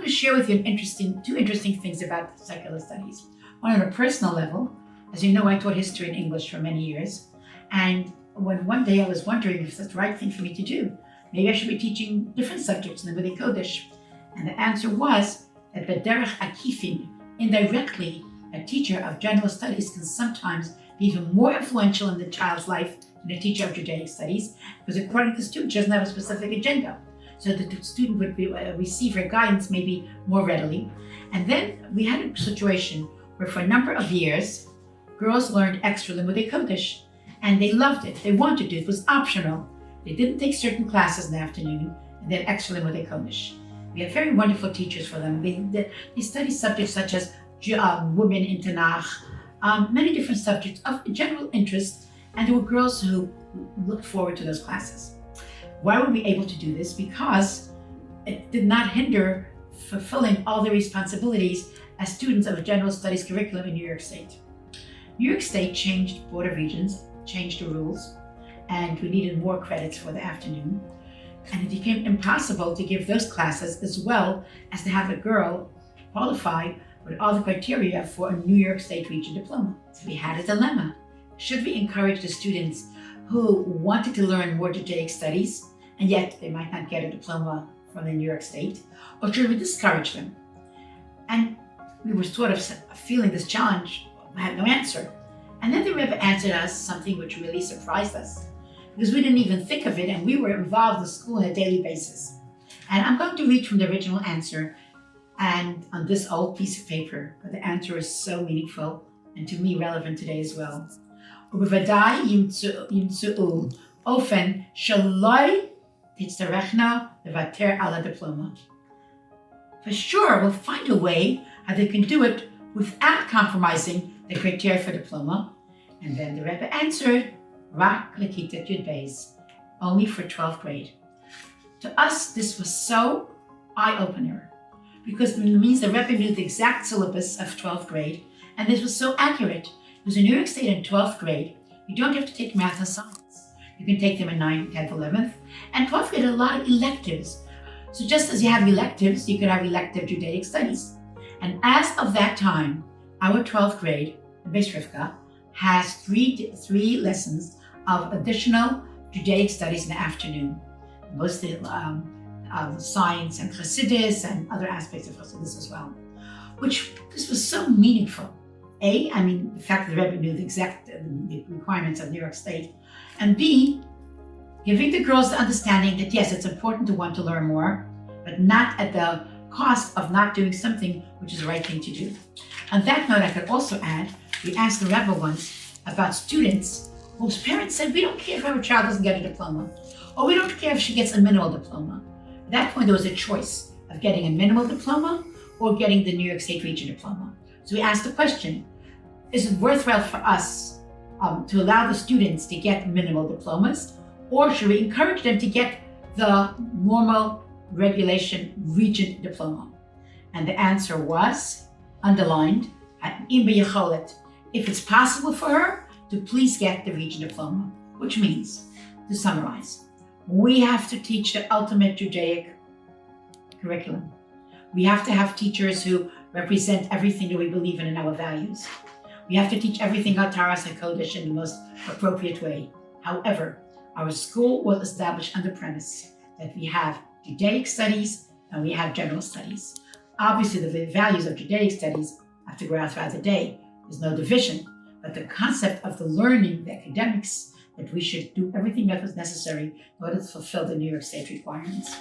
going to share with you two interesting things about secular studies. One on a personal level. As you know, I taught history and English for many years. And when one day I was wondering if it's the right thing for me to do, maybe I should be teaching different subjects in the Limuday Kodesh. And the answer was that B'derech Akifin, indirectly, a teacher of general studies can sometimes be even more influential in the child's life than a teacher of Judaic studies, because according to the student, she doesn't have a specific agenda. So the student would receive her guidance maybe more readily. And then we had a situation where for a number of years, girls learned extra Limuday Kodesh, and they loved it. They wanted to. It was optional. They didn't take certain classes in the afternoon, and they had extra Limuday Kodesh. We had very wonderful teachers for them. They studied subjects such as women in Tanakh, many different subjects of general interest, and there were girls who looked forward to those classes. Why were we able to do this? Because it did not hinder fulfilling all the responsibilities as students of a general studies curriculum in New York State. New York State changed Board of Regents, changed the rules, and we needed more credits for the afternoon. And it became impossible to give those classes as well as to have a girl qualify with all the criteria for a New York State Region diploma. So we had a dilemma. Should we encourage the students who wanted to learn more Judaic studies, and yet they might not get a diploma from the New York State, or should we discourage them? And we were sort of feeling this challenge. I had no answer. And then the Rebbe answered us something which really surprised us, because we didn't even think of it, and we were involved in school on a daily basis. And I'm going to read from the original answer and on this old piece of paper, but the answer is so meaningful and to me relevant today as well. ובוודאי ימצאו אופן שלא תצטרכנה לוותר על הדיפלומה. For sure, we'll find a way how they can do it without compromising the criteria for diploma. And then the Rebbe answered, רק לכיתת י"ב, only for 12th grade. To us, this was so eye-opener, because it means the Rebbe knew the exact syllabus of 12th grade, and this was so accurate. Because in New York State in 12th grade, you don't have to take math and science. You can take them in 9th, 10th, 11th, and 12th grade a lot of electives. So just as you have electives, you could have elective Judaic studies. And as of that time, our 12th grade, Beis Rivka, has three lessons of additional Judaic studies in the afternoon. Mostly science and Chassidus and other aspects of Chassidus as well. This was so meaningful. The fact that the Rebbe knew the exact the requirements of New York State. And B, giving the girls the understanding that yes, it's important to want to learn more, but not at the cost of not doing something which is the right thing to do. On that note, I could also add, we asked the Rebbe once about students whose parents said, we don't care if our child doesn't get a diploma, or we don't care if she gets a minimal diploma. At that point, there was a choice of getting a minimal diploma or getting the New York State Region diploma. So we asked the question, is it worthwhile for us to allow the students to get minimal diplomas, or should we encourage them to get the normal regulation region diploma? And the answer was, underlined, if it's possible for her, to please get the region diploma, which means, to summarize, we have to teach the ultimate Judaic curriculum. We have to have teachers who represent everything that we believe in and our values. We have to teach everything about Taras HaKodesh in the most appropriate way. However, our school was established on the premise that we have Judaic studies and we have general studies. Obviously, the values of Judaic studies have to grow out throughout the day. There's no division, but the concept of the learning, the academics, that we should do everything that was necessary in order to fulfill the New York State requirements.